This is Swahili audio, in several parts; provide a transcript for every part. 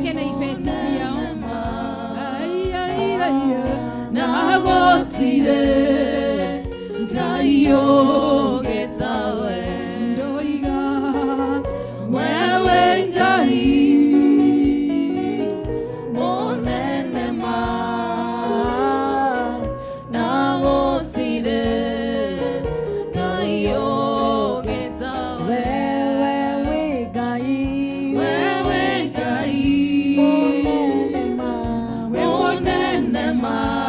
nake na ifeti tiao nagotire ngaio getawe ndoiga wewe ngai monene ma nagotire ngaio getawe wewe ngai monene ma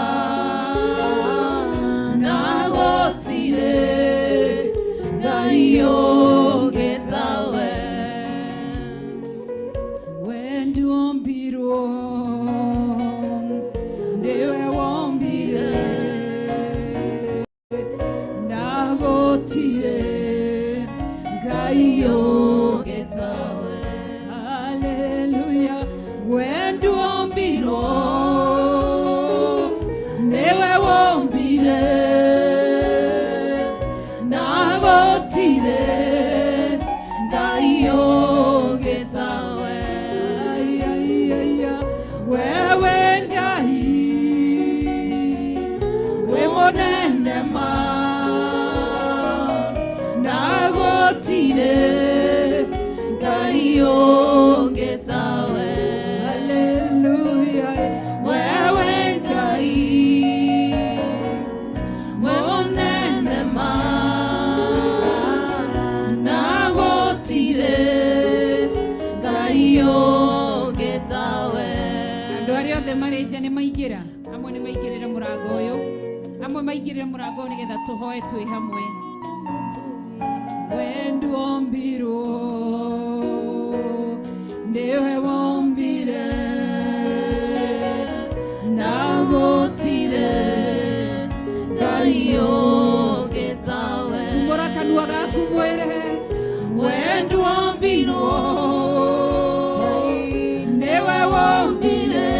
maigirira murango ni getha tuhoe twi hamwe wendu ombiro niwe wombire nagotire ngaio getawe tumbora kanua gaku mwere wendu ombiro niwe wombire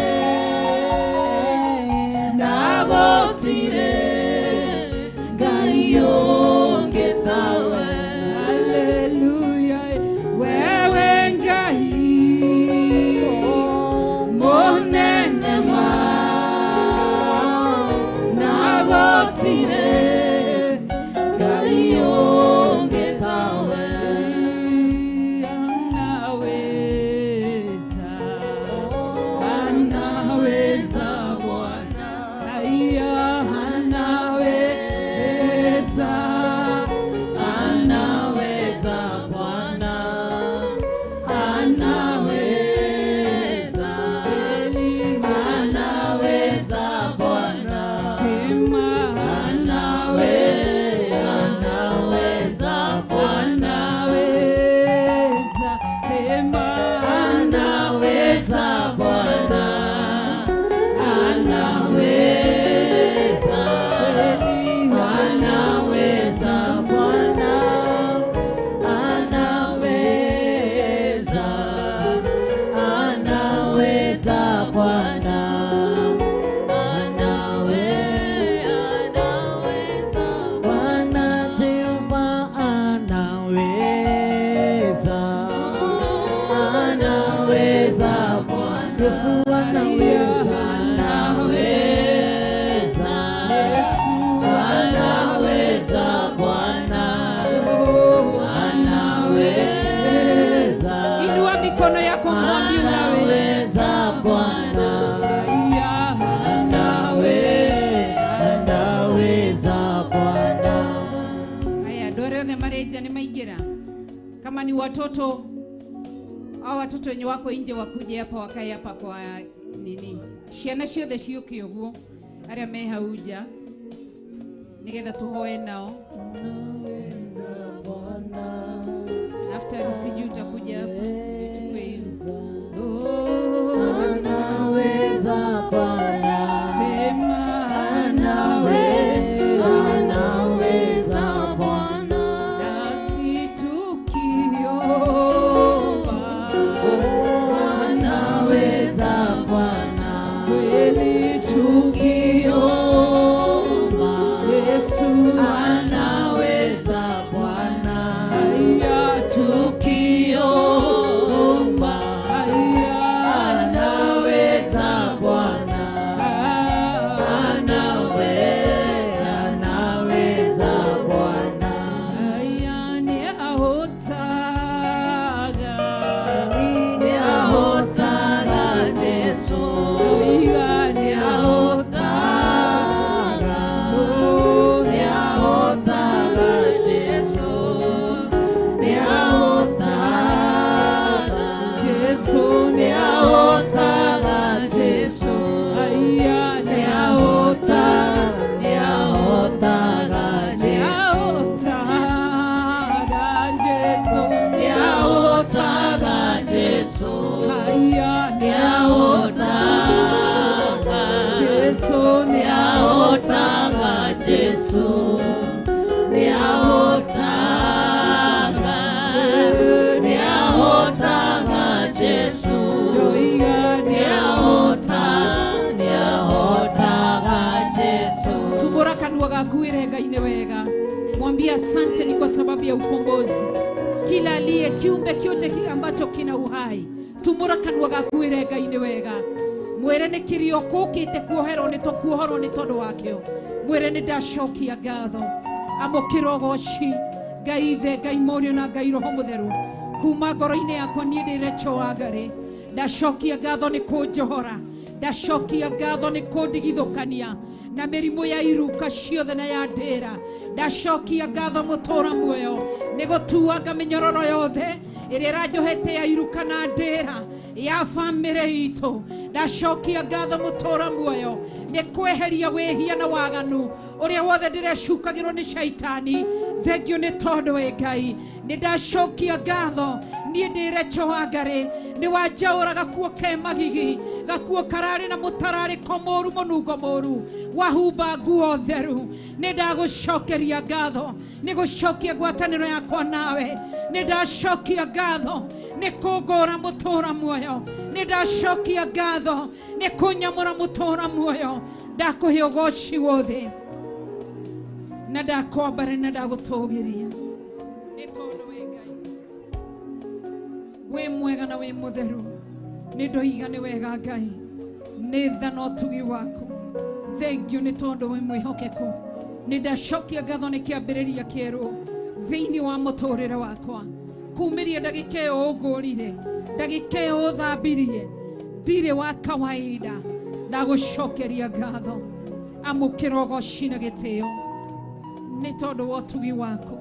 nagotire kama ni watoto au watoto wenye wako nje wakuje hapa wakae hapa kwa nini ciana ciothe ciuke uguo aria me hauja nigetha tuhoe nao after siju utakuja hapa uchukue hizo anaweza Bwana sema anaweza Bwana nasi tukiomba anaweza Bwana kweli tukiomba Yesu anaweza Bwana haya tukiomba haya Jesu niahotanga Jesu niahotanga Jesu. Tumbura kanua gaku Ngai wega. Mwambie asante ni kwa sababu ya ukombozi. Kila aliye kiumbe kyote ambacho kina uhai. Tumbura kanua gaku Ngai wega. Mwere ni kirio kukite kuohero ni tokuohoro ni todo wakeo. Mwere ni dashokia gatho. Amo kirogoshi. Ngai Ithe, Ngai Morio na Ngai Roho Mutheru. Kuma ngoro-inĩ yakwa niĩ ndĩrechoagare. Ndacokia ngatho nĩ kũnjohora. Ndacokia ngatho nĩ kũndigithũkania na mĩrimũ ya iruka ciothe na ya ndĩra. Ndacokia ngatho mũtũra muoyo nĩ gũtuanga mĩnyororo yothe ĩrĩa ĩranjohete ya iruka na ndĩra ya bamĩrĩ itũ. Ndacokia ngatho mũtũra muoyo nĩ kweheria wĩhia na waganu ũrĩa wothe ndĩrecukagĩrwo nĩ shaitani. Thengio nĩ tondũ wĩ Ngai. Nĩ ndacokia ngatho niĩ ndĩrechoagare nĩ wanjaũra gakuo ke magigi, gakuo kararĩ na mũtararĩko mũru mũnungo mũru wahumba nguo theru. Nĩ ndagũcokeria ngatho nĩ gũcokia ngwatanĩro yakwa nawe. Nĩ ndacokia ngatho nĩ kũngũra mũtũra muoyo. Nĩ ndacokia ngatho nĩ kũnyamũra mũtũra muoyo. Ndakũhe ũgoci wothe na ndakwambara na ndagũtũgĩria nĩ tondũ wĩ Ngai. Wĩ mwega na wĩ mũtheru. Nĩ ndoiga nĩ wega Ngai. Nĩ tha na ũtugi waku. Thengio nĩ tondũ wĩ mwĩhokeku. Nĩ ndacokia ngatho nĩ kĩambĩrĩria kĩerũ thĩinĩ wa mũtũrĩre wakwa. Kumĩria ndagĩka ĩyo ũngũrire, ndagĩka ĩyo ũthambirie, ndirĩ wa kawaida. Ndagũcokeria ngatho. Amũkĩra ũgoci na gĩtĩo nĩ tondũ wa ũtugi waku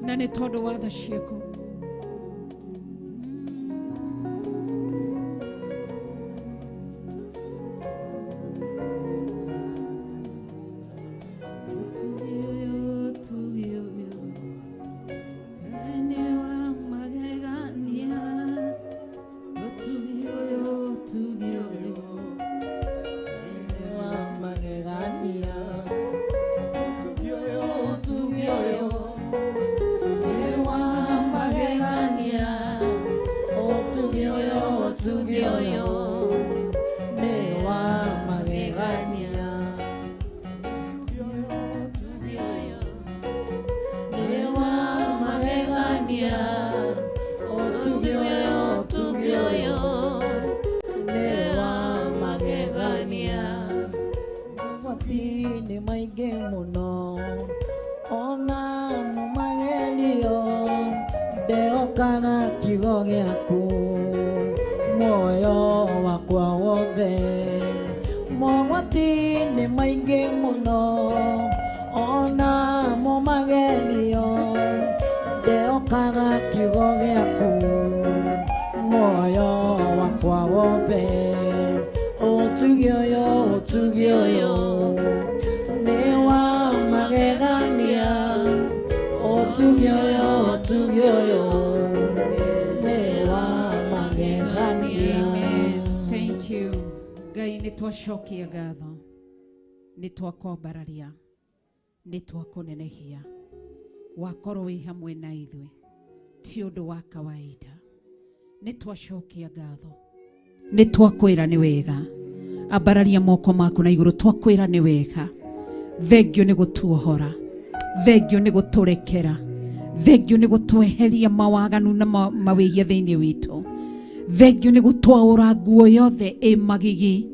na nĩ tondũ wa tha ciaku. Twashokia ngatho nĩ twakwambararia nĩ twakũnenehia wakorwo wĩ hamwe na ithuĩ ti ũndũ wa kawaida. Nĩ twacokia ngatho nĩ twakwĩra nĩ wega. Ambararia moko maku na igũrũ. Twakwĩra nĩ wega. Thengio nĩ gũtuohora. Thengio nĩ gũtũrekera. Thengio nĩ gũtweheria mawaganu na mawĩhia thĩinĩ witũ. Thengio nĩ gũtwaũra nguo yothe ĩ magigi.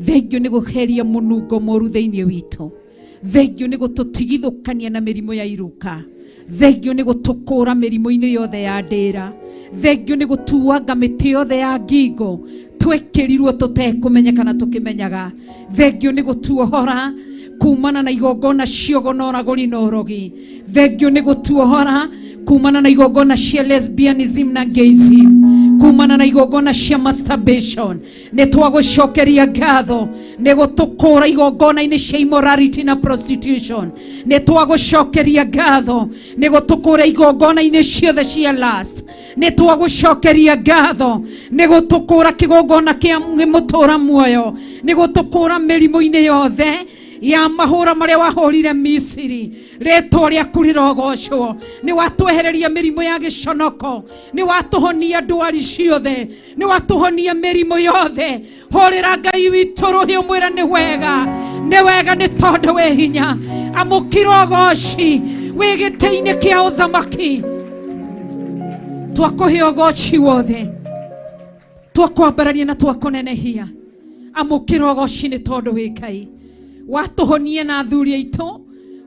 Thengio nĩ gũheria mũnungo mũru thĩinĩ witũ. Thengio nĩ gũtũtigithũkania na mĩrimũ ya iruka. Thengio nĩ gũtũkũra mĩrimũ-inĩ yothe ya ndĩra. Thengio nĩ gũtuanga mĩtĩ yothe ya ngingo twekĩrirwo tũtekũmenyeka na tũkĩmenyaga. Thengio nĩ gũtuohora kumana na igongona ciongo na ũragũri na ũrogi. Thengio nĩ gũtuohora kumana na igongona cia lesbianism na gayism, kumana na igongona cia masturbation. Nĩ twagũcokeria ngatho nĩ gũtũkũra igongona-inĩ cia immorality na prostitution. Nĩ twagũcokeria ngatho nĩ gũtũkũra igongona-inĩ ciothe cia lust. Nĩ twagũcokeria ngatho nĩ gũtũkũra kĩgongona kĩa mũtũra muoyo. Nĩ gũtũkũra mĩrimũ-inĩ yothe ya mahũra marĩa wahũrire Misiri. Rĩtwa rĩaku rĩrogocwo. Nĩ watwehereria mĩrimũ ya gĩconoko, nĩ watũhonia ndwari ciothe, nĩ watũhonia mĩrimũ yothe. Hũrĩra Ngai witũ rũhĩ ũmwĩre nĩ wega, nĩ wega nĩ tondũ wĩ hinya. Amũkĩra ũgoci wĩ gĩtĩ-inĩ kĩa ũthamaki. Twakũhe ũgoci wothe, twakwambararia na twakũnenehia. Amũkĩra ũgoci nĩ tondũ wĩ Ngai. Watũhonie na athuri aitũ,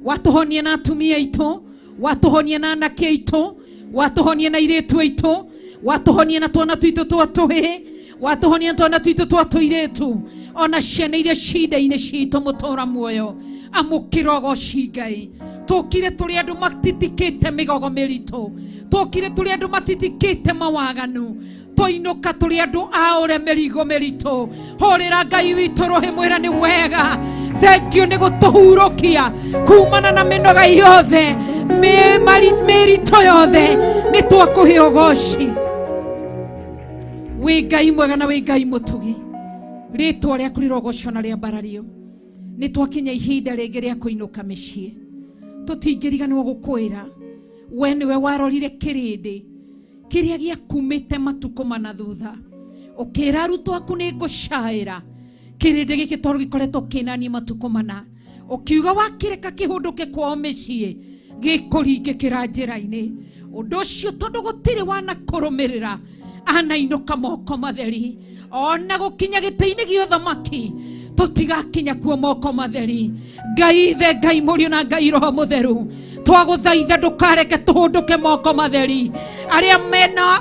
watũhonie na atumia aitũ, watũhonie na anake aitũ, watũhonie na airĩtu aitũ, watũhonie na twana tuitũ twa tũhĩ, watũhonie na twana tuitũ twa tũirĩtu, ona ciana iria cinda-inĩ citũ mũtũra muoyo. Amũkĩra ũgoci Ngai. Tũkire tũrĩ andũ matitikĩte mĩgogo mĩritũ, tũkire tũrĩ andũ matitikĩte mawaganu, tũinũka tũrĩ andũ a ũrĩa mĩrigo mĩritũ. Hũrĩra Ngai witũ rũhĩ mwĩra nĩ wega. Thengio nĩ gũtũhurũkia kumana na mĩnoga yothe, mĩritũ yothe. Nĩ twakũhe ũgoci. Wĩ Ngai mwega na wĩ Ngai mũtugi. Rĩtwa rĩaku rĩrogocwo na rĩambarario. Nĩ twakinya ihinda rĩngĩ rĩa kũinũka mĩciĩ. Tũtingĩriganĩrwo gũkwĩra we nĩwe warorire kĩrĩndĩ kĩrĩa gĩakumĩte matukũ mana thutha. Ũkĩra arutwo aku nĩ ngũcaĩra kĩrĩndĩ gĩkĩ tondũ gĩkoretwo kĩnanie matukũ mana. Ũkiuga wakĩreka kĩhũndũke kwao mĩciĩ gĩkũringĩkĩra njĩra-inĩ. Ũndũ ũcio tondũ gũtirĩ wanakũrũmĩrĩra, anainũka moko matheri. Ona gũkinya gĩtĩ-inĩ gĩa ũthamaki tũtigakinya kuo moko matheri. Ngai Ithe, Ngai Mũriũ na Ngai Roho Mũtheru, twagũthaitha ndũkareke tũhũndũke moko matheri. Arĩa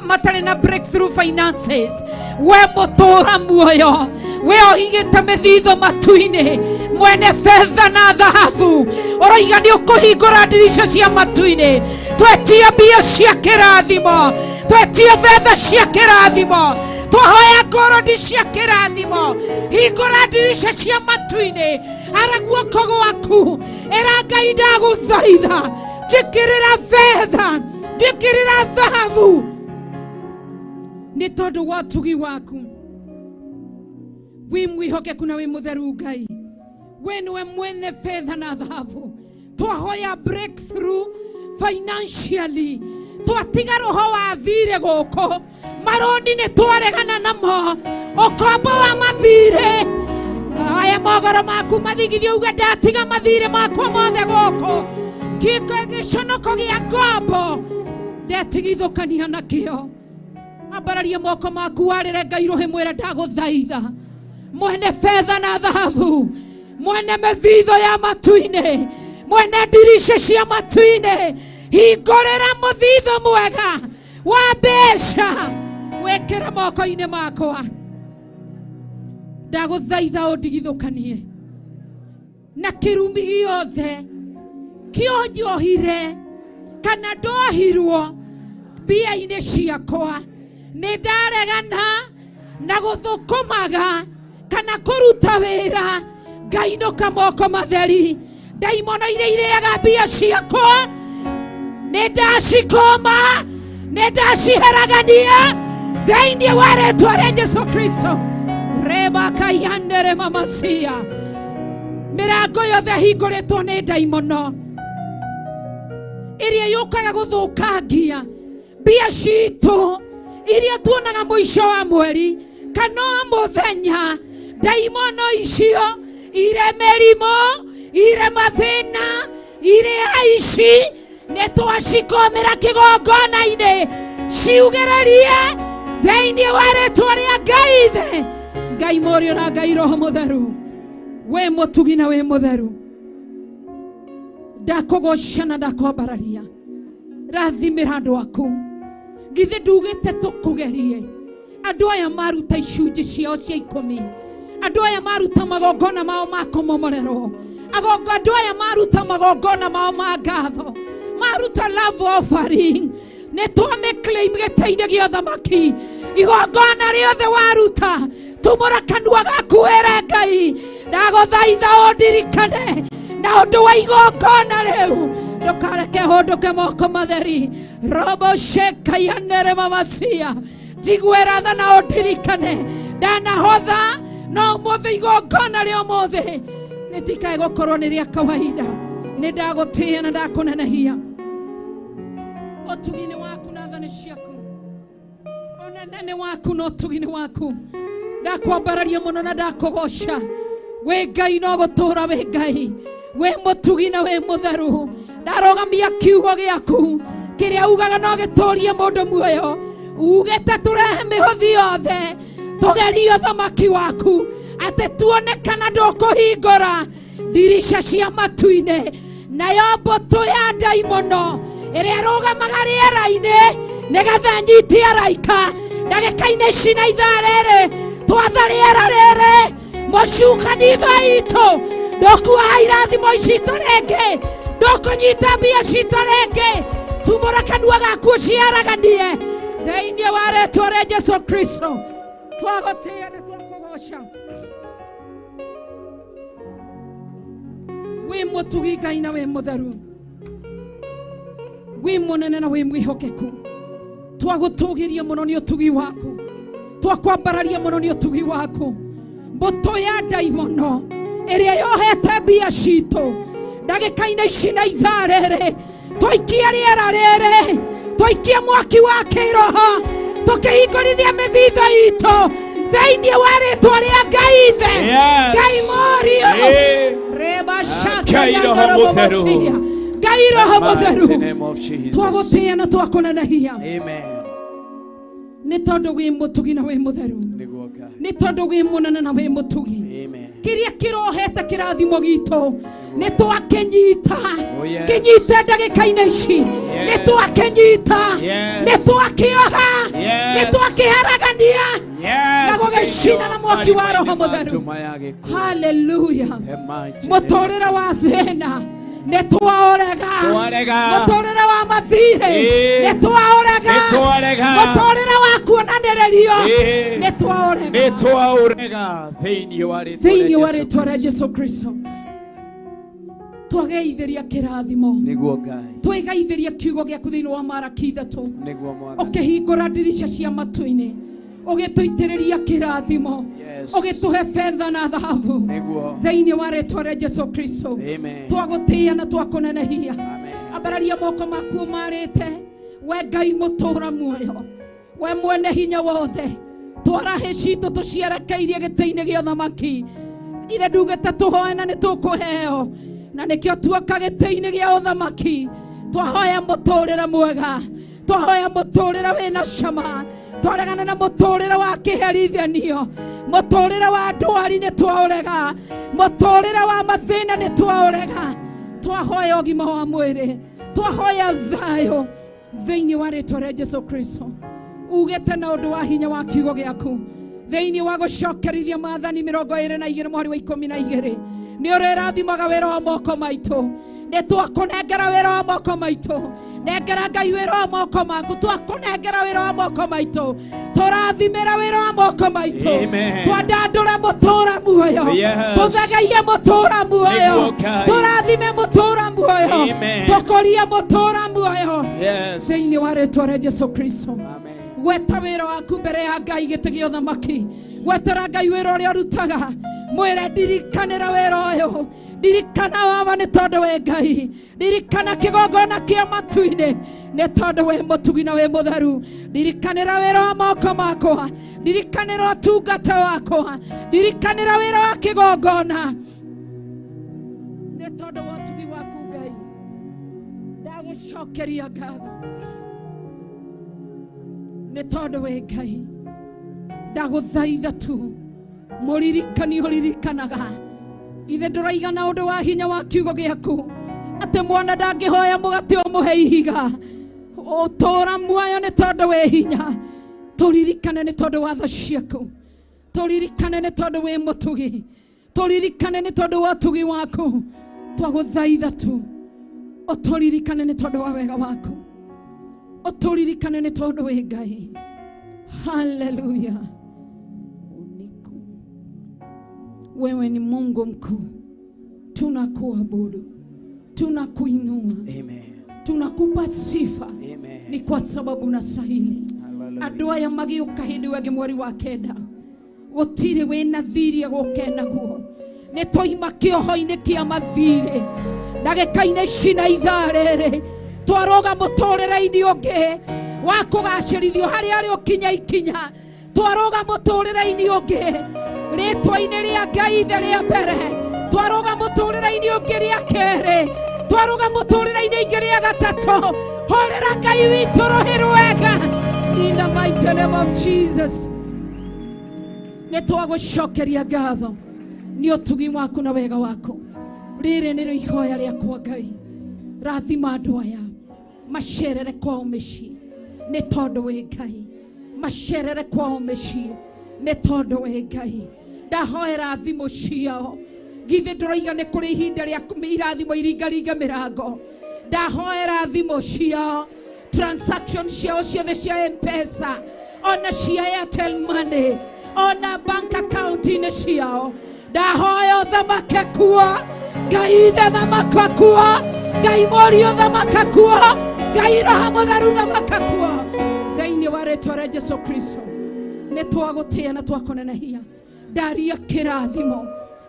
matarĩ na breakthrough finances, we mũtũra muoyo, we ũhigĩte mĩthitho matu-inĩ, mwene betha na thahabu, ũroiga nĩ ũkũhingũra ndirica cia matu-inĩ. Twetia mbia cia kĩrathimo, twetia betha cia kĩrathimo, twahoya ngorodi cia kĩrathimo. Hingũra ndirica cia matu-inĩ. Ara guoko gwaku, era Ngai ndagũthaitha, njĩkĩrĩra betha, njĩkĩrĩra thahabu, nĩ tondũ wa ũtugi waku. Wĩ mwĩhokeku na wĩ mũtheru Ngai. We nĩwe mwene betha na thahabu. Twahoya breakthrough financially. Twatiga roho wa thirĩ gũkũ, maroni nĩ twaregana namo, ũkombo wa mathirĩ. Aya mogoro maku mathigithio uga ndatiga mathirĩ makwa mothe gũkũ. Gĩconoko gĩa ngombo ndetigithũkania nakĩo. Ambararia moko maku warĩre Ngai rũhĩ mwĩra ndagũthaitha, mwene betha na thahabu, mwene mĩthitho ya matu-inĩ, mwene ndirica cia matu-inĩ, hingũrĩra mũthitho mwega wa mbeca wĩkĩre moko-inĩ makwa. Ndagũthaitha ũndigithũkanie na kĩrumi gĩothe kĩo njohire kana ndohirwo mbia-inĩ ciakwa. Nĩ ndaregana na gũthũkũmaga kana kũruta wĩra, ngainũka moko matheri. Ndaimono iria irĩaga mbia ciakwa nĩ ndacikoma, nĩ ndaciheragania thĩinĩ wa rĩĩtwa rĩa Jesũ Kristo. Reba kayandere mamasia. Mĩrango yothe hingũrĩtwo nĩ ndaimono iria yũkaga gũthũkangia mbia citũ iria tuonaga mũico wa mweri kana mũthenya. Ndaimono icio ire mĩrimũ, ire mathĩna, ire aici, nĩ twacikomera kĩgongona-inĩ ciugĩrĩrie thĩinĩ wa rĩĩtwa rĩa Ngai Ithe, Ngai Mũriũ na Ngai Roho Mũtheru. We mũtugi na we mũtheru, ndakũgoca na ndakwambararia. Rathimĩra andũ aku. Githĩ ndugĩte tũkũgerie? Andũ aya maruta icunjĩ ciao cia 10, andũ aya maruta magongona mao ma kũmomorerwo, andũ aya maruta magongona mao ma ngatho, maruta love offering. Nĩ twamĩclaim gĩtĩ-inĩ gĩa ũthamaki. Igongona rĩothe waruta, tumũra kanua gaku wĩre Ngai, ndagũthaitha ũndirikane na ũndũ wa igongona rĩu. Ndũkareke hũndũke moko matheri. Robo sheka yanere mamasia. Njiguĩra tha na ũndirikane. Ndanahotha no ũmũthĩ igongona rĩa ũmũthĩ Netikae gukorwo ni ria kawaida. Nindagutia na ndakunenehia. Otugini waku na thani ciaku. Onenene waku no tugini waku. Ndakwambararia muno na ndakugosha. We Ngai no gutura we Ngai. We mutugina we mutheru. Ndarogamia kiugo giaku. Kiria ugaga no giturie mundu muoyo. Ugete turehe mihothi yothe. Tugerie thamaki waku. Ate tuonekana ndukuhingura dirisha cia matu-ine. Nayo mbutu ya ndaimono iria irugamaga riera-ini nigetha nyitie araika ndagika-ini ici na ithaa riri twatha riera riri mucunganitho itu ndukuaga irathimo citu ringi ndukunyita mbia citu ringi tumura kanua gaku ciaraganie thiini wa ritwa ria Jesu Kristo twagutia na twakugosha. We mutugi Ngai na we mutheru. We munene na we mwihokeku. Twagutugiria muno ni utugi waku. Twakwambararia muno ni utugi waku. Mbutu ya ndaimono iria yohete mbia citu ndagika-ini ici na ithaa riri twaikia riera riri twaikia mwaki wa kiroho tukihingurithia mithitho itu thiini wa ritwa ria Ngai ithe Ngai morio reba shaka ya ngorobo mosia Ngai roho mutheru twagutia na twakunenehia. Amen. Ni tondu wi mutugi na wi mutheru. Ni tondu wi munene na wi mutugi. Amen. Kiria kirohete kirathimo gitu ni twakinyita kinyite ndagika-ini ici ni twakinyita ni twakioha ni twakiharagania na gugicina na mwaki wa roho mutheru. Hallelujah. Muturire wa thina ni twaurega muturire wa mathire ni twaurega muturire wa kuonaniririo ni twaurega thiini wa ritwa ria Jesu Kristo. Twageithiria kirathimo niguo Ngai twigeithiria kiugo giaku thiini wa Maraki 3 niguo mwathani ukihingura ndirisha cia matu-ini ugituitiriria kirathimo ugituhe fedha na dhahabu thiini wa ritwa ria Jesu Kristo. Twagutia na twakunenehia. Ambararia moko maku marite we Ngai mutura muoyo we mwene hinya wothe twarahe citu tucierekeirie giti-ini gia thamaki ithe ndugite tuhoe na nitukuheo na nikio tuoka giti-ini gia uthamaki twahoya muturire mwega twahoya muturire wina cama twaregana na muturire wa kiherithanio muturire wa ndwari ni twaurega muturire wa mathina ni twaurega twahoya ugima wa mwiri twahoya thayo thiini wa ritwa ria Jesu Kristo. Ugete na undu wa hinya wa kiugo giaku thiini wa gucokerithia maathani 22 mweri wa 12 ni urirathimaga wira wa moko maitu ni twakunengera wira wa moko maitu nengera Ngai wira wa moko maku twakunengera wira wa moko maitu turathimira wira wa moko maitu twandandura mutura muoyo tuthagaie mutura muoyo turathime mutura muoyo tukoria mutura muoyo thiini wa ritwa ria Jesu Kristo. Gweta wira waku mbere ya Ngai giti gia uthamaki gwetera Ngai wira uria urutaga mwire ndirikanira wira uyu ndirikana wama ni tondu we Ngai ndirikana kigongona kia matu-ini ni tondu we mutugi na we mutheru ndirikanira wira wa moko makwa ndirikanira utungata wakwa ndirikanira wira wa kigongona ni tondu wa utugi waku Ngai ndagucokeria ngatho ni tondu we Ngai ndaguthaitha tu muririkani uririkanaga ithe nduraiga na undu wa hinya wa kiugo giaku ati mwana ndangihoya mugati umuhe ihiga utura muoyo ni tondu we hinya turirikane ni tondu wa tha ciaku turirikane ni tondu we mutugi turirikane ni tondu wa utugi waku twaguthaitha tu uturirikane ni tondu wa wega waku uturirikane ni tondu we Ngai. Hallelujah. Wewe ni Mungu mkuu, tunakuabudu, tunakuinua, tunakupa sifa. Amen. Ni kwa sababu unastahili. Andũ aya magiũka hĩndĩ ĩngĩ mweri wa kenda gũtirĩ wĩna thiri gũkena guo nĩ tũima kĩoho-inĩ kĩa mathirĩ ndagĩka-inĩ ici na ithaa rĩrĩ twaroga mũtũrĩre-inĩ ũngĩ wa kũgacĩrithio harĩa arĩ ũkinya ikinya twaroga mũtũrĩre-inĩ ũngĩ rĩtwa-inĩ rĩa Ngai ithe rĩa mbere twaroga mũtũrĩre-inĩ ũngĩ rĩa kerĩ twaroga mũtũrĩre-inĩ ingĩ rĩa gatatũ horera Ngai witũ rũhĩ rwega in the mighty name of Jesus. Nĩ twagũcokeria ngatho nĩ ũtugi waku na wega waku. Rĩrĩ nĩrĩo ihoya rĩakwa Ngai, rathima andũ aya macerere kwao mĩciĩ nĩ tondũ wĩ Ngai, macerere kwao mĩciĩ nĩ tondũ wĩ Ngai. Ndahoya rathimo ciao, githĩ ndũroiga nĩ kũrĩ ihinda rĩa irathimo iringaringa mĩrango. Ndahoya rathimo ciao, transaction ciao ciothe cia M-Pesa ona cia Airtel Money ona bank account-inĩ ciao ndahoya ũthamake kuo Ngai ithe thamaka kuo Ngai Mũriũ thamaka kuo Ngai Roho Mũtheru thamaka kuo thĩinĩ wa rĩĩtwa rĩa Jesũ Kristo. Nĩ twagũtĩĩa na twakũnenehia ndaria kĩrathimo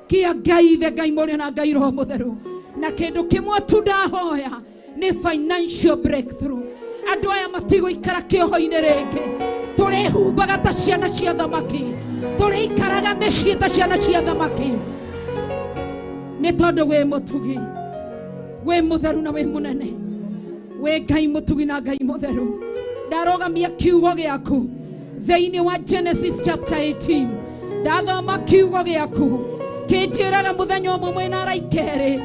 kĩa Ngai ithe Ngai Mũriũ na Ngai Roho Mũtheru na kĩndũ kĩmwe tu ndahoya nĩ financial breakthrough. Andũ aya matigũikara kĩoho-inĩ rĩngĩ, tũrĩhumbaga ta ciana cia thamaki, tũrĩikaraga mĩciĩ ta ciana cia thamaki nĩ tondũ wĩ mũtugi, wĩ mũtheru na wĩ mũnene, wĩ Ngai mũtugi na Ngai mũtheru. Ndarogamia kiugo gĩaku thĩinĩ wa Genesis chapter 18. Ndathoma kiugo gĩaku kĩnjĩraga mũthenya ũmwe mwĩna araika erĩ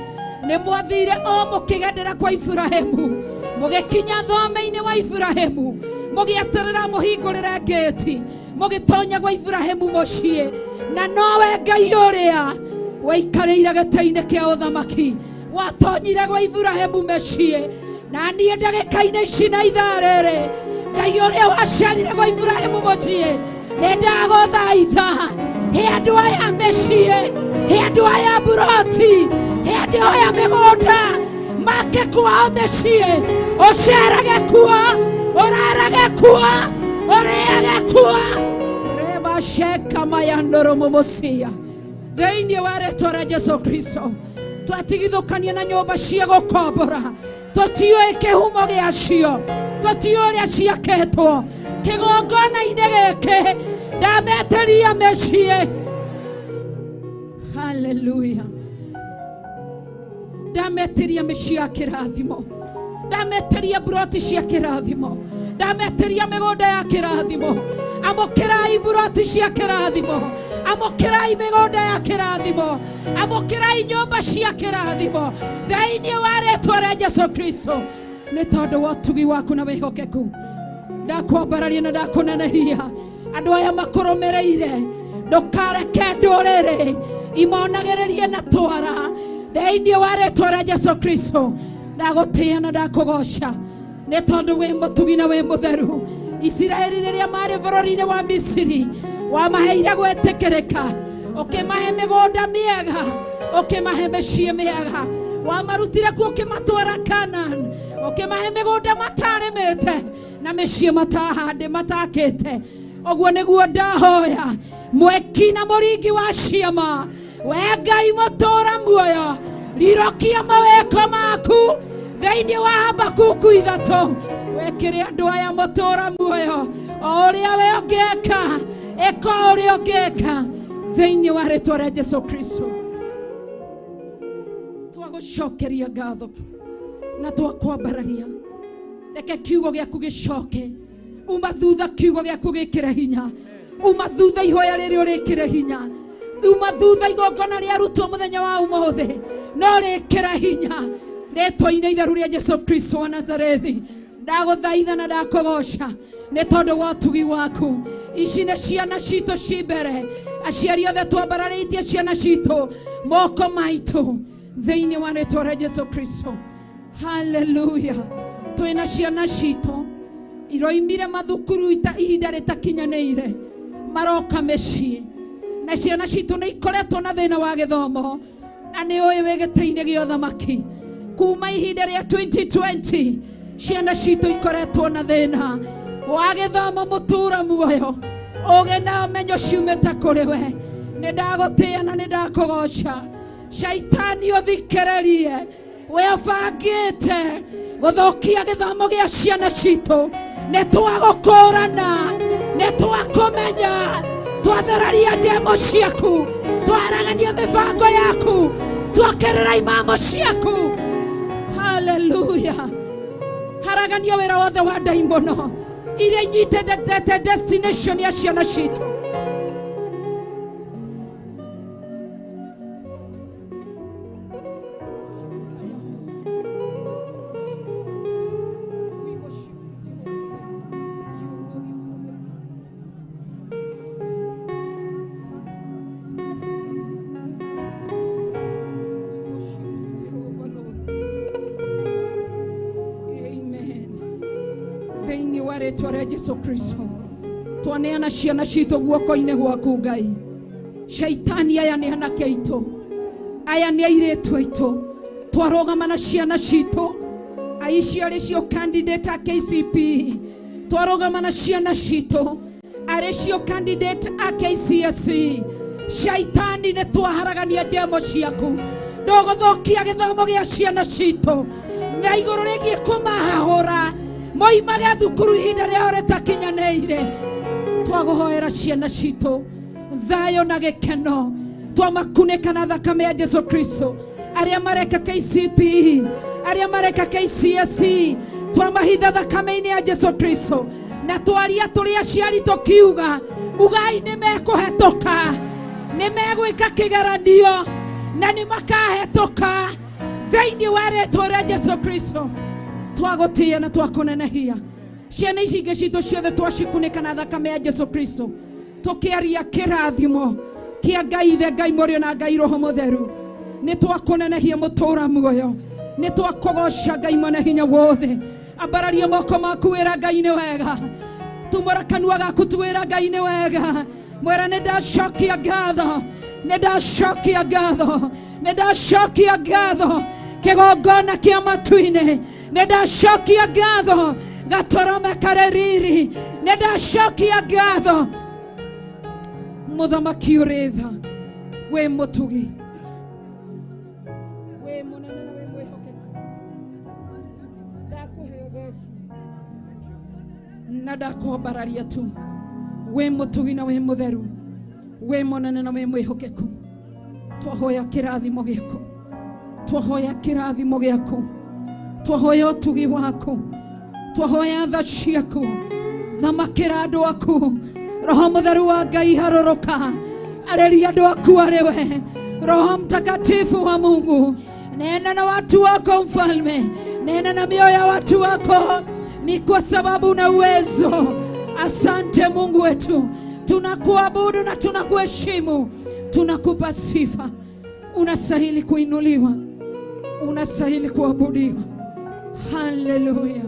nĩ mwathire o mũkĩgendera kwa Iburahĩmu mũgĩkinya thome-inĩ wa Iburahĩmu mũgĩeterera mũhingũrĩre ngĩti mũgĩtonya gwa Iburahĩmu mũciĩ na nowe Ngai ũrĩa waikarĩire gĩtĩ-inĩ kĩa ũthamaki watonyire gwa Iburahĩmu mũciĩ. Na niĩ ndagĩka-inĩ ici na ithaa rĩrĩ Ngai ũrĩa waciarire gwa Iburahĩmu mũciĩ nĩ ndagũthaitha he andũ aya mĩciĩ, he andũ aya buroti, he andũ aya mĩgũnda make kwao mĩciĩ, ũcerage kuo, ũrarage kuo, ũrĩage kuo reba sheka mayandoro mũmũcia thĩinĩ wa rĩĩtwa rĩa Jesũ Kristo. Twatigithũkania na nyũmba cia gũkombora, tũtiũĩ kĩhumo gĩacio, tũtiũĩ ũrĩa ciakĩtwo kĩgongona-inĩ gĩkĩ ndameteria mĩciĩ. Hallelujah. Ndameteria mĩciĩ ya kĩrathimo, ndameteria buroti cia kĩrathimo, ndameteria mĩgũnda ya kĩrathimo. Amũkĩrai buroti cia kĩrathimo, amũkĩrai mĩgũnda ya kĩrathimo, amũkĩrai nyũmba cia kĩrathimo thĩinĩ wa rĩĩtwa rĩa Jesũ Kristo. Nĩ tondũ wa ũtugi waku na wĩhokeku ndakwambararia na ndakũnenehia. Andũ aya makũrũmĩrĩire ndũkareke ndũrĩrĩ imonagĩrĩrie na twara thĩinĩ wa rĩĩtwa rĩa Jesũ Kristo. Ndagũtĩĩa na ndakũgoca nĩ tondũ wĩ mũtugi na wĩ mũtheru. Isiraeli rĩrĩa marĩ bũrũri-inĩ wa Misiri wamaheire gwĩtĩkĩrĩka, ũkĩmahe mĩgũnda mĩega, ũkĩmahe mĩciĩ mĩega, wamarutire kuo ũkĩmatwara Kanani, ũkĩmahe mĩgũnda matarĩmĩte na mĩciĩ matakĩte. Ũguo nĩguo ndahoya mweki na mũringi wa ciama, we Ngai mũtũũra muoyo, rirokia mawĩko maku thĩinĩ wa Habakuku 3 wekĩre andũ aya mũtũũra muoyo o ũrĩa we ũngĩka ĩka ũrĩa ũngĩka thĩinĩ wa rĩĩtwa rĩa Jesũ Kristo. Twagũcokeria ngatho na twakwambararia. Reke kiugo gĩaku gĩcoke uma thutha, kiugo gĩaku gĩkĩre hinya, uma thutha ihoya rĩrĩ ũrĩkĩre hinya, uma thutha igongona rĩarutwo mũthenya wa ũmũthĩ no rĩkĩre hinya rĩĩtwa-inĩ itheru rĩa Jesũ Kristo wa Nazarethi. Ndagũthaitha na ndakũgoca nĩ tondũ wa ũtugi waku. Ici nĩ ciana citũ ci mbere, aciari othe twambararĩtie ciana citũ moko maitũ thĩinĩ wa rĩĩtwa rĩa Jesũ Kristo. Hallelujah. Twĩna ciana citũ iroimire mathukuru ihinda rĩtakinyanĩire maroka mĩciĩ, na ciana citũ nĩ ikoretwo na thĩna wa gĩthomo na nĩ ũĩ wĩ gĩtĩ-inĩ gĩa ũthamaki. Kuma ihinda rĩa 2020 ciana citũ ikoretwo na thĩna wa gĩthomo mũtũũra muoyo, ũgĩ na ũmenyo ciumĩte kũrĩ we. Nĩ ndagũtĩĩa na nĩ ndakũgoca shaitani uthikererie we bangite guthukia githomo gia ciana citu ne twagũkũrana ne twakumenya twatheraria njemo ciaku twaragania mibango yaku twakerera imamo ciaku. Hallelujah. Haragania wĩra wothe wa ndaimono iria inyitete destination ya ciana citu. Tware Yesu Kristo twaneana ciana citu guoko-inĩ gwaku Ngai. Shaitani aya nĩ anake aitũ, aya nĩ airĩtu aitũ, twarũgama na ciana citu aici arĩ cio candidate a KCPE, twarũgama na ciana citu arĩ cio candidate a KCSE. Shaitani nĩ twaharagania njemo ciaku ndũgũthũkia gĩthomo gĩa ciana citu na igũrũ rĩgiĩ kũmahahũra moimage thukuru ihinda rĩao rĩtakinyanĩire. Twaguhoera ciana citu thayo na gĩkeno, twamakunĩka na thakame ya Yesu Kristo. Arĩa mareka KCPE, arĩa mareka KCSE, twamahitha thakame-inĩ ya Yesu Kristo na twaria tũrĩ aciari tũkiuga ugai nĩ mekũhetũka, nĩ megwĩka kĩgeranio na nĩ makahetũka thĩinĩ wa rĩĩtwa rĩa Yesu Kristo. Twagotia na twakunenehia ciana ici ingĩ citũ ciothe twacikunĩka na thakame ya Yesu Kristo, tũkĩaria kĩrathimo kĩa Ngai Ithe, Ngai Mũriũ na Ngai Roho Mũtheru. Nĩ twakunenehia mũtũũra muoyo, nĩ twakũgoca Ngai Mwene Hinya Wothe. Ambararia moko maku wĩra Ngai nĩ wega, tumũra kanua gaku twĩra Ngai nĩ wega. Mwĩra nĩ ndacokia ngatho, nĩ ndacokia ngatho, nĩ ndacokia ngatho kĩgongona kĩa matu-inĩ, nĩ ndacokia ngatho gatũrũme karĩ riri, nĩ ndacokia ngatho mũthamaki ũrĩ tha, wĩ mũtugi, wĩ mũnene na wĩ mwĩhokeku. Ndakũhe ũgooci na ndakwambararia tu, wĩ mũtugi na wĩ mũtheru, wĩ mũnene na wĩ mwĩhokeku. Twahoya kĩrathimo gĩaku, twahoya kĩrathimo gĩaku, twahoya ũtugi waku, twahoya tha ciaku, thamakĩra andũ aku. Roho Mũtheru wa Ngai harũrũka, areria andũ aku arĩ we. Roho Mtakatifu wa Mungu, nena na watu wako Mfalme, nena na mioyo ya watu wako, ni kwa sababu na uwezo. Asante Mungu wetu, tunakuabudu na tunakuheshimu, tunakupa sifa. Unastahili kuinuliwa, unastahili kuabudiwa. Haleluya,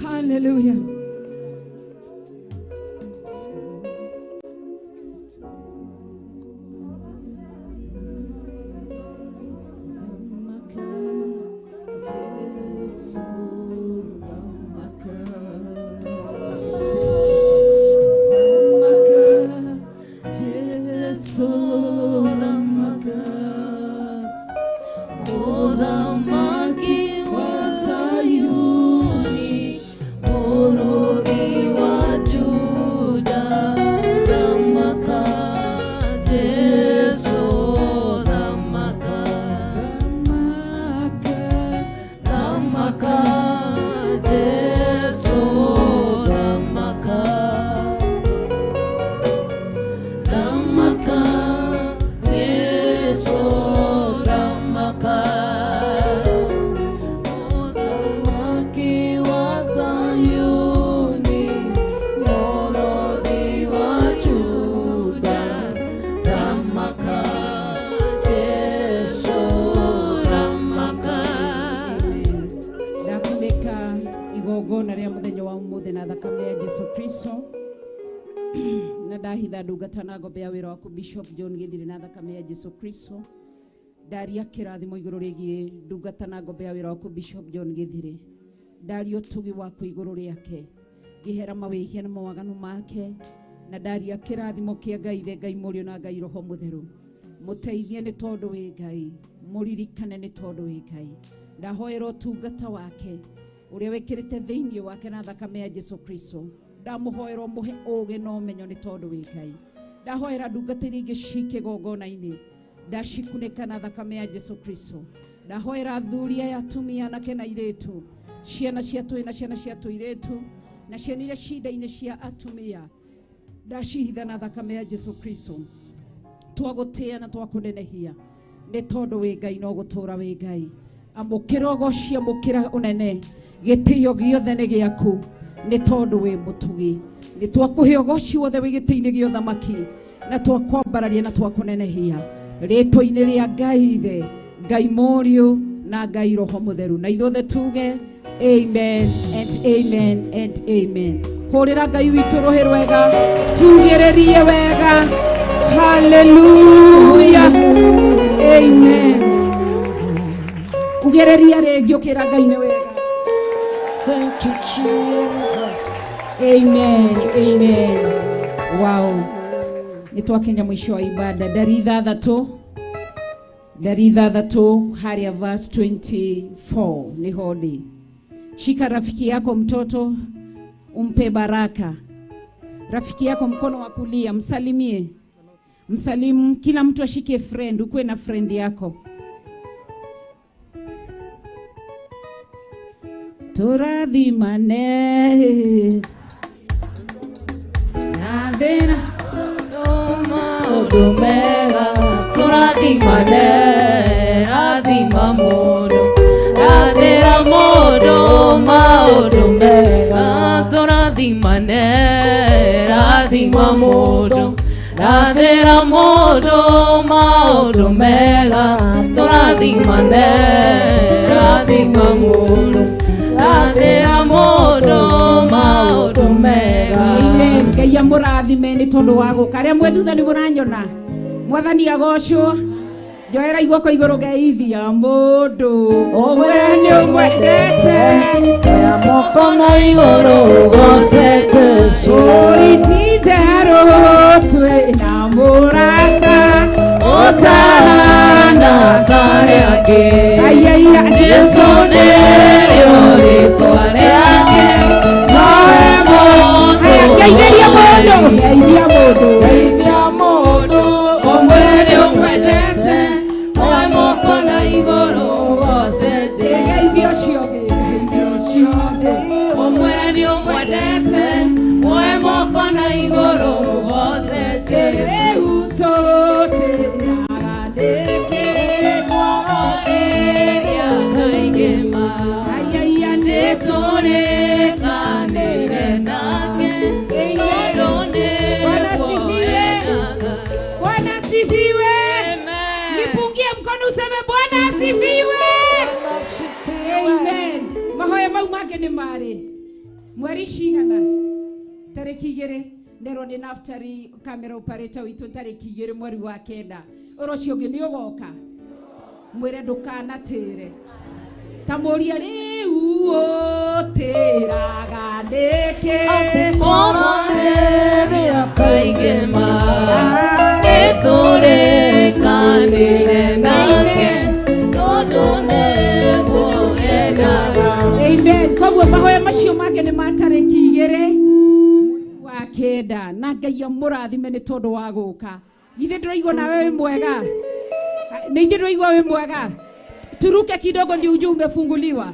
haleluya. Bishop John Githiri na thakame ya Yesu Kristo. Daria kĩrathimo igũrũ rĩgiĩ ndungata na ngombe ya wĩra waku Bishop John Githiri. Daria ũtugi waku igũrũ rĩake, ngĩhera mawĩhia na mawaganu make, na daria kĩrathimo kĩa Ngai Ithe, Ngai Mũriũ na Ngai Roho Mũtheru. muteithie nĩ tondũ wĩ Ngai, mũririkane nĩ tondũ wĩ Ngai. Ndahoera ũtungata wake ũrĩa wĩkĩrĩte thĩinĩ wake na thakame ya Jesu Kristo. Ndamuhoera mũhe ũũgĩ na ũmenyo nĩ tondũ wĩ Ngai. Ndahoera ndungata iria ingĩ ci kĩgongona-inĩ, ndacikunĩka na thakame ya Jesu Kristo. Ndahoera athuri aya, atumia, anake na airĩtu, ciana cia tũĩ na ciana cia tũirĩtu, na ciana iria cinda-inĩ cia atumia, ndacihitha na thakame ya Jesu Kristo. Twagũtĩa na twakũnenehia nĩ tondũ wĩ Ngai no gũtũũra wĩ Ngai. Amũkĩra ũgooci, amũkĩra ũnene, gĩtĩo gĩothe nĩ gĩaku nĩ tondũ wĩ mũtugi. Nĩ twakũhe ũgooci wothe wĩ gĩtĩ-inĩ gĩa ũthamaki, na twakwambararia na twakũnenehia rĩĩtwa-inĩ rĩa Ngai Ithe, Ngai Mũriũ na Ngai Roho Mũtheru. Na ithuothe tuge amen and amen and amen. Hũrĩra Ngai witũ rũhĩ rwega, tugĩrĩrie wega. Hallelujah, amen. Ugereria rĩngĩ ũkĩra Ngai nĩ wega. Thank you, Jesus. Amen, amen. Wow. Nĩ twakinya mũico wa ibada. Ndari ithathatũ harĩa verse 24 ni hodi. Shika rafiki yako mtoto, umpe baraka. Rafiki yako mkono wa kulia, msalimie. Msalimu, kila mtu ashike friend, ukuwe na friend yako. Turathimane nathĩna maũndũ mega, tũrathimane, rathima mũndũ, rathĩra mũndũ maũndũ mega, tũrathimane, rathima mũndũ, rathĩra mũndũ maũndũ mega, tũrathimane, rathima mũndũ, rathĩra mũndũ maũndũ mega. Ngai amũrathime nĩ tondũ wa gũka. Arĩa mwĩ thutha nĩ mũranyona? Mwathani agocwo. Njoera igũoko igũrũ ngeithia mũndũ ũmwe nĩ ũmwendete, oya moko na igũrũ ũgoce Jesũ. Ititherũ twĩna mũrata ũtahana tarĩ angĩ, Jesũ nĩrĩo rĩĩtwa rĩake, nowe mũndũ ngeithia mũndũ, ngeithia mũndũ, geithia mũndũ ũmwe nĩ ũmwendete, oya moko na igũrũ ũgoce Jesũ. ngeithia ũcio ũngĩ, ngeithia ũcio ũngĩ, ũmwe nĩ ũmwendete, oya moko na igũrũ ũgoce Jesũ. rĩu tũtĩraga ndĩkĩrĩkwo Ĩrĩa kaingĩma ayaya nĩtũrĩkanĩire nake, tondũ nĩkwendaga. Bwana asifiwe. Nipungie mkono useme Bwana asifiwe. Amen. Mahoya mau mangĩ nĩ marĩ mweri cigana? Tarĩki 2 nderwo nĩ Naftali camera operator witũ, tarĩki 2 mweri wa 9. Ũrũcio ũngĩ nĩ ũgoka, mwĩre ndũkanatĩre. Ta mũria rĩu ũtĩraga ndĩkĩ Rĩrĩa kaingĩma nĩtũrĩkanĩire nake, tondũ nĩkwendaga. Amen. Koguo mahoya macio mangĩ nĩ matarĩki 2 wa 9, na Ngai amũrathime nĩ tondũ wa gũka. Githĩ ndĩraigua nawe wĩ mwega? Nĩ ithuĩ ndĩraigua wĩ mwega? Turuke kidogo ndio ujue umefunguliwa.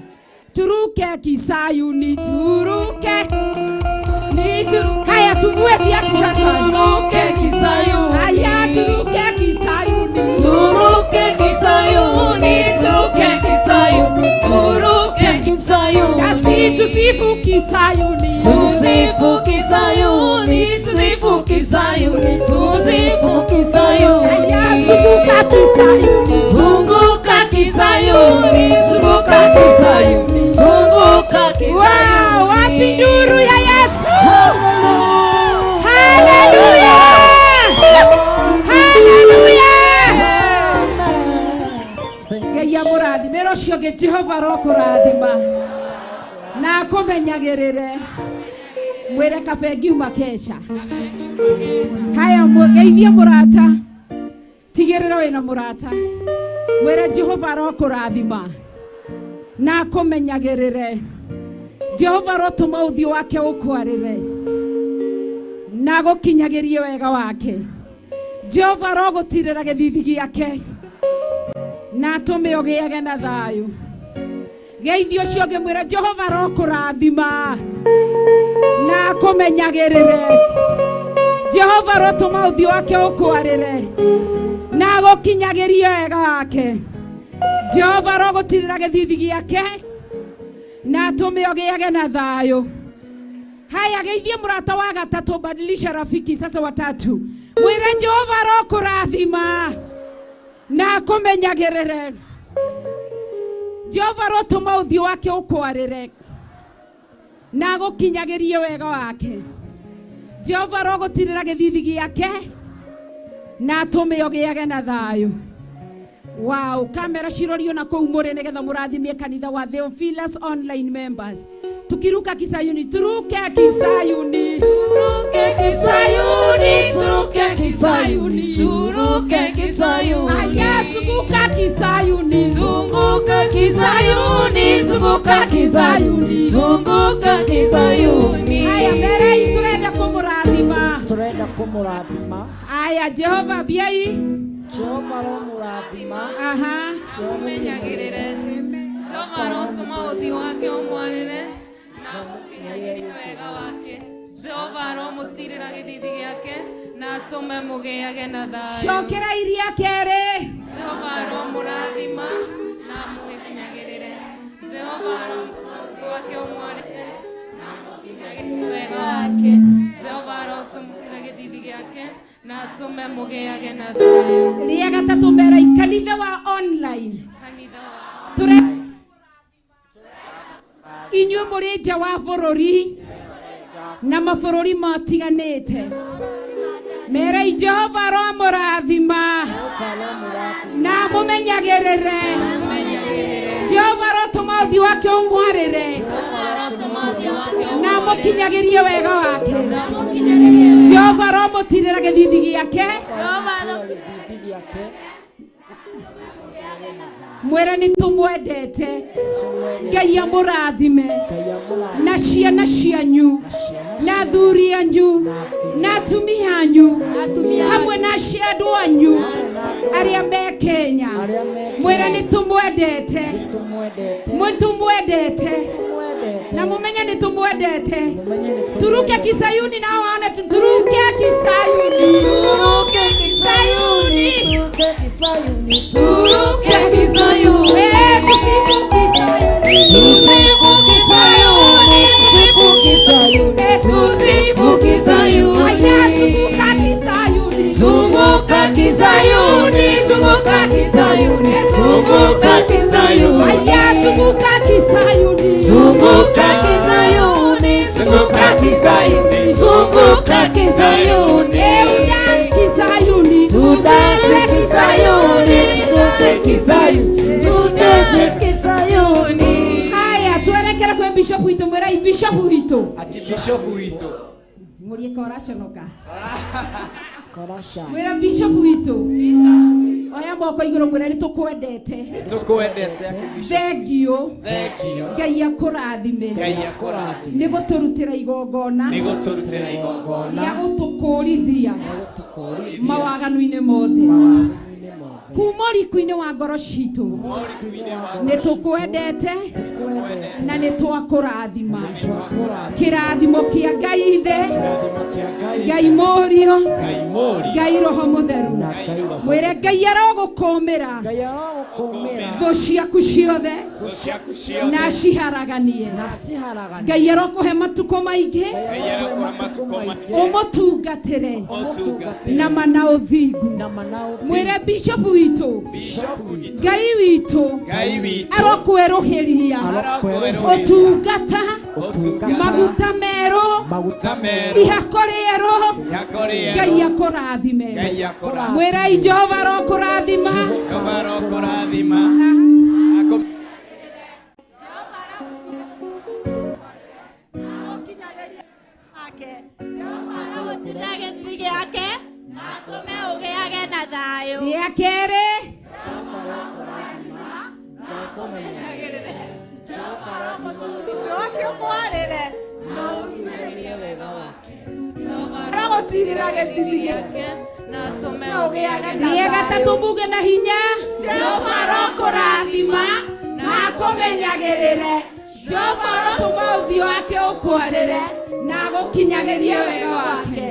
Turuke Kisayuni, turuke. Haya tuvue viatu sasa. Turuke Kisayuni. Haya turuke Kisayuni. Turuke Kisayuni, turuke Kisayuni, turuke Kisayuni. Kasi tusifu Kisayuni. Tusifu Kisayuni, tusifu Kisayuni, tusifu Kisayuni. Haya zunguka Kisayuni. Zunguka Kisayuni, zunguka Kisayuni, zunguka Kisayuni. Wow, wapi nuru ya Yesu? Haleluya! Haleluya! Ngai amũrathime rũcio ngĩ Jehova rokũrathima na akũmenyagĩrĩre, mwĩre kabe ngiuma kesha. Haya mũgeithie mũrata, tigirira wina murata mwire Jehova arokurathima na akumenyagirire. Jehova arotuma uthio wake ukwarire na gukinyagirie wega wake. Jehova arogutirira githithi giake na atume ugiage na thayu. Geithio cio ngimwira Jehova arokurathima na akumenyagirire. Jehova arotuma uthio wake ukwarire na gukinyagirie wega wake. Jehova arogutirira githithi giake na atume ugiage na thayu. Haya, geithie murata wa gatatu, badilisha rafiki sasa watatu. Mwire Jehova arokurathima na akumenyagirire. Jehova arotuma uthio wake ukwarire na agukinyagirie wega wake. Jehova arogutirira githithi giake na atume ugiage na thayu. Wow, kamera cirorio na kou muri nigetha murathimie kanitha wa Theophilus online members. Tukiruka Kisayuni, turuke Kisayuni, turuke Kisayuni, turuke Kisayuni, turuke Kisayuni. Aya, zunguka Kisayuni, zunguka Kisayuni, zunguka Kisayuni, zunguka Kisayuni. Aya, mbere turenda kumurathima, turenda kumurathima. Aya, Jehova biai, Jehova aromurathima. Aha, umenyagirire. Jehova arotuma uthio wake umwarire na gukinyagirie wega wake. Jehova aromutirira githithi giake na atume mugiage na thayu. cokera iria kere. Jehova aromurathima na mugikinyagirire. Jehova arotuma uthio wake umwarire na gukinyagirie wega wake. Jehova arotumira githithi giake na atume mugiage na thayu. Ria gatatu mbere kanitha wa online. Kanitha wa Ture inyuĩ mũrĩ nja wa bũrũri na mabũrũri matiganĩte, merei Jehova aromũrathima na mũmenyagĩrĩre. Jehova arotũma ũthiũ wake ũmwarĩre na mũkinyagĩrie wega wake. Jehova aromũtirĩra gĩthithi gĩake, mwĩre nĩ tũmwendete. Ngai amũrathime na ciana cianyu na athuri anyu na atumia anyu hamwe na andũ anyu arĩa me Kenya. Mwĩre nĩ tũmwendete, mũtũmwendete na mũmenye nĩ tũmwendete. Turuke Kisayuni na wane turuke Kisayuni, turuke Kisayuni, Turuke Kisayuni, turuke Kisayuni. tusifu Kisayuni, Tusifu Kisayuni, tusifu Kisayuni, tusifu Kisayuni. aya zunguka Kisayuni, Zunguka Kisayuni, zunguka Kisayuni, zunguka Kisayuni. aya zunguka Kisayuni, Zunguka Kisayuni, zunguka Kisayuni, zunguka Kisayuni. dance Kisayuni, Tudance Kisayuni, tudance Kisayuni, tudance Kisayuni. aya twerekera kwe bishop witũ. Mwĩre bishop witũ, ati bishop witũ mũrie koraconoka. korasha. Mwĩre bishop witũ, oya moko igũrũ, mwĩre nĩ tũkwendete. nĩtũkwendete ati bishop. Thengio Thengio Ngai akũrathime Ngai akũrathime nĩ gũtũrutĩra igongona nĩ gũtũrutĩra igongona rĩa gũtũkũrithia mawaganu-inĩ mothe kuma ũriku-inĩ wa ngoro citũ. Nĩ tũkwendete na nĩ twakũrathima. Kĩrathimo kĩa Ngai Ithe, Ngai Mũriũ, Ngai mũri Ngai Roho Mũtheru. Mwĩre Ngai arogũkũmĩra Ngai arogũkũmĩra thũ ciaku ciothe thũ ciaku ciothe na ciharaganie. na ciharagania. Ngai arokũhe matukũ maingĩ Ngai arakũhe matukũ maingĩ ũmũtungatĩre ũtungatĩre na mana ũthingu. na manao. Mwĩre bishop witũ, bishop witũ Ngai witũ Ngai witũ arokwĩrũhĩria arakũerũhĩria ũtungata, ũtungata maguta merũ, Maguta merũ ihako rĩerũ. ihako rĩerũ Ngai akũrathime. Ngai akũrathime Mwĩre Jehova arokũrathima. Jehova arokũrathima Jehova arogũtirĩra gĩthithi gĩake na atũme ũgĩage na thayũ. rĩa kerĩ rĩa gatatũ mbuge na hinya Jehova arokũrathima na akũmenyagĩrĩre Jehova arotũma ũthiũ wake ũkwarĩre na agũkinyagĩrie wega wake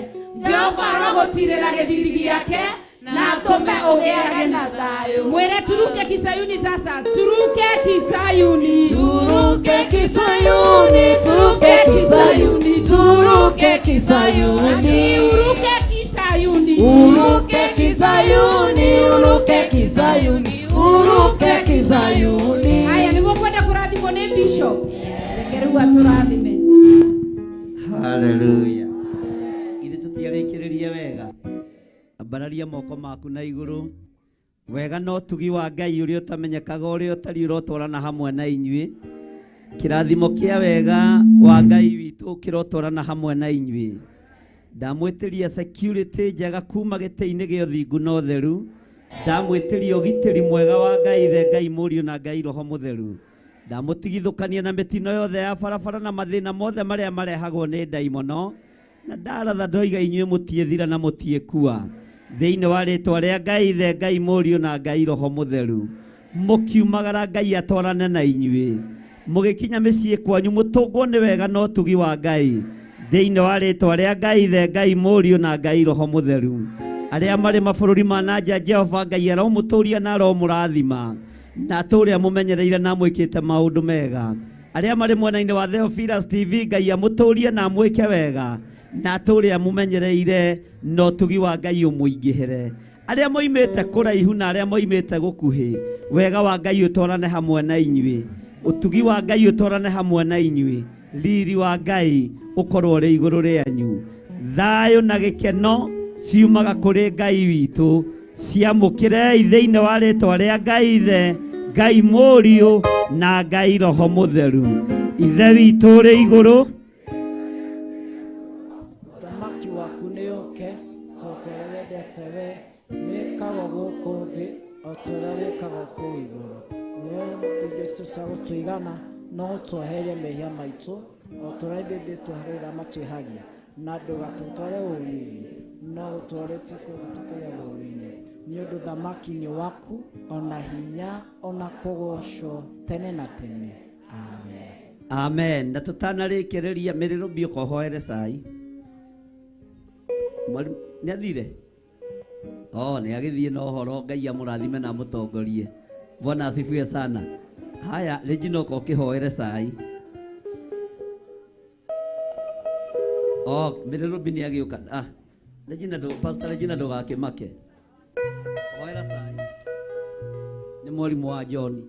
Jehova arogũtirĩra gĩthithi gĩake na atũme ũgĩage na thayũ. Mwĩre turuke Kisayuni sasa, turuke Kisayuni, turuke Kisayuni, turuke Kisayuni, turuke Kisayuni, uruke Kisayuni, uruke Kisayuni, uruke Kisayuni, uruke Kisayuni. Haya, nĩmũkwenda kũrathimwo nĩ Bishop. Reke rĩu atũrathime. Hallelujah. Ithe tũtiarĩkĩrĩrie wega. Ambararia moko maku na igũrũ. Wega no tugi wa Ngai ũrĩa ũtamenyekaga ũrĩa ũtari ũrotwarana hamwe na inyuĩ. Kĩrathimo kĩa wega wa Ngai witũ kĩrotwarana hamwe na inyuĩ. Ndamwĩtĩria security njega kuma gĩtĩ-inĩ gĩa ũthingu na ũtheru. Ndamwĩtĩria ũgitĩri mwega wa Ngai Ithe, Ngai Mũriũ na Ngai Roho Mũtheru. Ndamutigithukania na mitino yothe ya barabara na mathina mothe maria marehagwo ni ndaimono na ndaratha ndoiga inyuĩ mũtiethira na mũtiekua thĩinĩ wa rĩtwa rĩa Ngai Ithe, Ngai Mũriũ na Ngai Roho Mũtheru. Mũkiumagara Ngai atwarane na inyuĩ, mũgĩkinya mĩciĩ kwanyu mũtũngwo nĩ wega no tugi wa Ngai thĩinĩ wa rĩtwa rĩa Ngai Ithe, Ngai Mũriũ na Ngai Roho Mũtheru. Arĩa marĩ mabũrũri ma nanja Jehova Ngai aromũtũria na aromũrathima na tũrĩa mũmenyereire na mwĩkĩte maũndũ mega. Arĩa marĩ mwena-inĩ wa Theophilus TV Ngai amũtũrie na mwĩke wega na tũrĩa mũmenyereire no tugi wa Ngai ũmũingĩhere. Arĩa moimĩte kũraihu na arĩa moimĩte gũkuhĩ, wega wa Ngai ũtwarane hamwe na inyuĩ, ũtugi wa Ngai ũtwarane hamwe na inyuĩ, riri wa Ngai ũkorwo ũrĩ igũrũ rĩanyu. Thayũ na gĩkeno ciumaga kũrĩ Ngai witũ ciamũkĩrei thĩinĩ wa rĩtwa rĩa Ngai Ithe, Ngai Mũriũ na Ngai Roho Mũtheru. Ithe witũ ũrĩ igũrũ, Thamaki waku nĩ ũke, o ta ũrĩa wendete we, wĩkagwo gũkũ thĩ, o ta ũrĩa wĩkagwo kũu igũrũ. Nĩ Jesũ cia gũtũigana, no tweherie mehia maitũ, o ta ũrĩa ithuĩ tweherera matwĩhagia, na ndũgatũtware ũũru-inĩ, no ũtware tũkĩgĩa ũũru-inĩ. Nĩ ũndũ thamaki nĩ waku, ona hinya, ona kũgocwo tene na tene. Amen. Amen. Na tũtanarĩkĩrĩria Mĩrĩrũmbi ũkohoere cai. Nĩ athire? Nĩ agĩthiĩ na ũhoro. Ngai amũrathime na amũtongorie. Bwana asifiwe sana. Haya, Regina ũko ũkĩhoere cai. Mĩrĩrũmbi nĩ agĩũka. Pastor Regina ndũgakĩmake. Hoera cai. Nĩ mwarimũ wa John.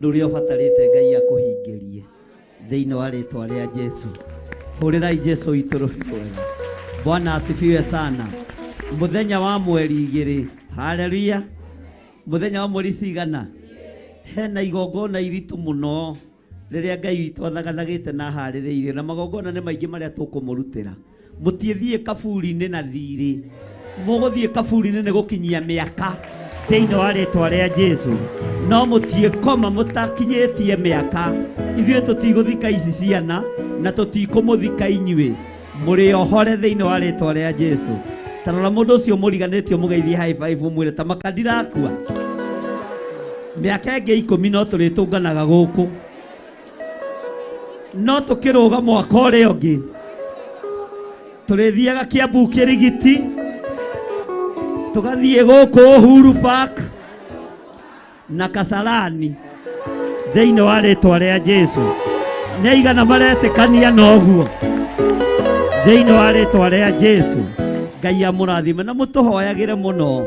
Rũrĩa ũbatarĩte Ngai akũhingĩrie thĩinĩ wa rĩtwa rĩa Jesũ. Hũrĩrai Jesũ witũ rũhĩ rwega. Bwana asifiwe sana. Mũthenya wa mweri 2. Haleluya. Mũthenya wa mweri cigana? Hena igongona iritũ mũno rĩrĩa Ngai witũ athagathagĩte na harĩrĩirie, na magongona nĩ maingĩ marĩa tũkũmũrutĩra. Mũtiĩthiĩ kaburi-inĩ na thirĩ, mũgũthiĩ kaburi-inĩ nĩ gũkinyia mĩaka thĩinĩ wa rĩtwa rĩa Jesũ. No mũtiĩkoma mũtakinyĩtie mĩaka. Ithuĩ tũtigũthika ici ciana na tũtikũmũthika inyuĩ. Mũrĩ ohore thĩinĩ wa rĩtwa rĩa Jesũ. Tarora mũndũ ũcio mũriganĩtio mũgeithie high five mwĩre ta makandirakua. Mĩaka ĩngĩ 10 no tũrĩtũnganaga gũkũ, no tũkĩrũga mwaka ũrĩa ũngĩ tũrĩthiaga Kiambu Kĩrigiti, tũgathiĩ gũkũ Uhuru Park na Kasarani thĩinĩ wa rĩtwa rĩa Jesũ. Nĩ aigana maretĩkania noguo thĩinĩ wa rĩtwa rĩa Jesũ. Ngai amũrathime na mũtũhoyagĩre mũno,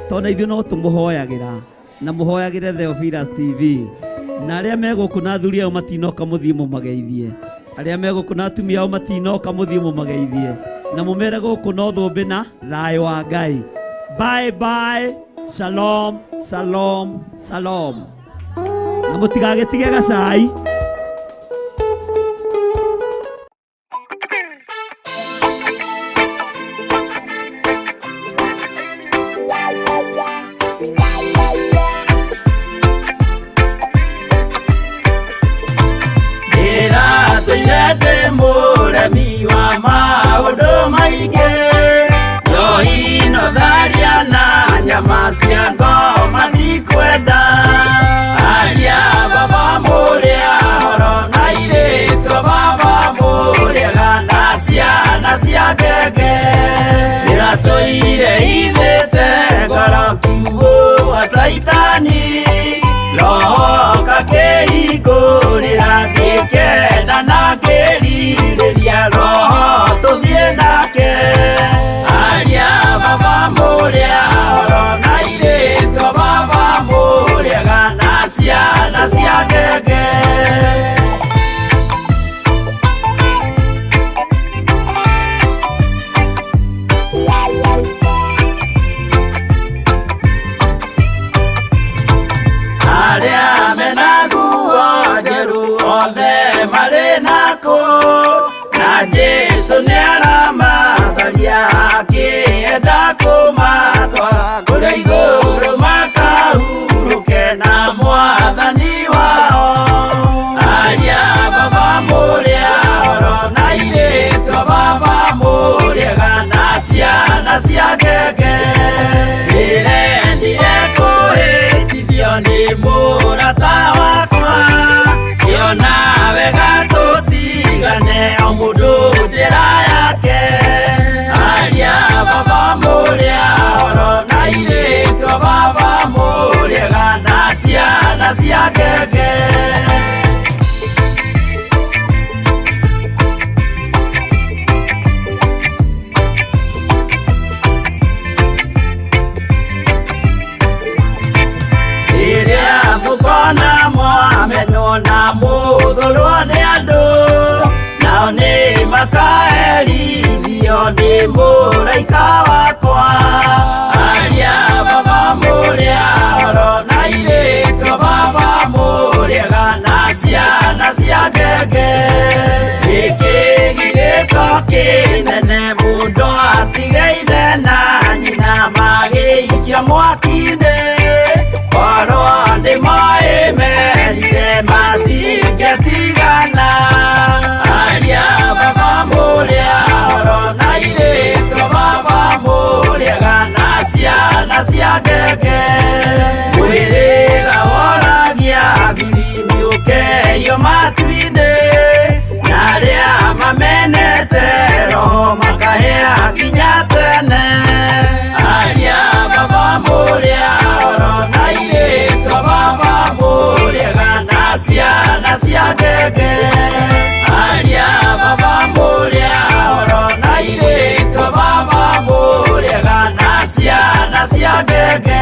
tondũ ithuĩ no tũmũhoyagĩra na muhoyagire Theophilus TV na aria meguku na athuri ao matinoka muthie mumageithie aria meguku na atumia ao matinoka muthie mumageithie na mumere guku no thumbi na thayo wa Ngai. Bye bye, shalom shalom shalom, na mutigagetige gacai. Muremi wa maundu maingi nyoino tharia na nyama cia ngoma ndikwenda aria baba muria horo na irĩtwo baba muriaga na ciana cia ngenge ndiratũire ithĩte ngoro kiugo wa Saitani roho kakĩhingũrĩra ngĩkenda na ngĩrirĩria roho tũthiĩ nake aria baba mũrĩa horo na irĩtwo baba mũrĩaga na ciana cia ngenge aria mena nguo njerũ othe marĩ nako na Jesũ nĩaramacaria akĩenda kũmatwara kũrĩa igũrũ makahurũke na Mwathani wao aria baba mũrĩa horo na irĩtwo baba mũrĩaga na ciana cia ngenge ndĩrendire kũhĩtithio nĩ mũrata wakwa kĩona wega tũtigane o mũndũ njĩra yake aria baba mũrĩa horo na irĩtwo baba mũrĩaga na ciana cia ngenge rĩrĩa mũkona mwamenwo na mũthũrwo nĩ andũ nao nĩ makaherithio nĩ mũraika wakwa aria baba mũrĩa horo na irĩtwo baba mũrĩaga na ciana cia ngenge gĩkĩ gĩrĩko kĩnene mũndũ atigeire na nyina magĩikia mwaki-inĩ korwo nĩmoĩ merire matingĩtigana aria baba mũrĩa horo na irĩtwo baba mũrĩaga na ciana cia ngenge mwĩrĩga woragia birimi ũkeio matu-inĩ na arĩa mamenete roho makahĩa nginya tene aria baba mũrĩa horo na irĩtwo baba mũrĩaga na ciana cia ngenge aria baba mũrĩa horo na irĩtwo baba mũrĩaga na ciana cia ngenge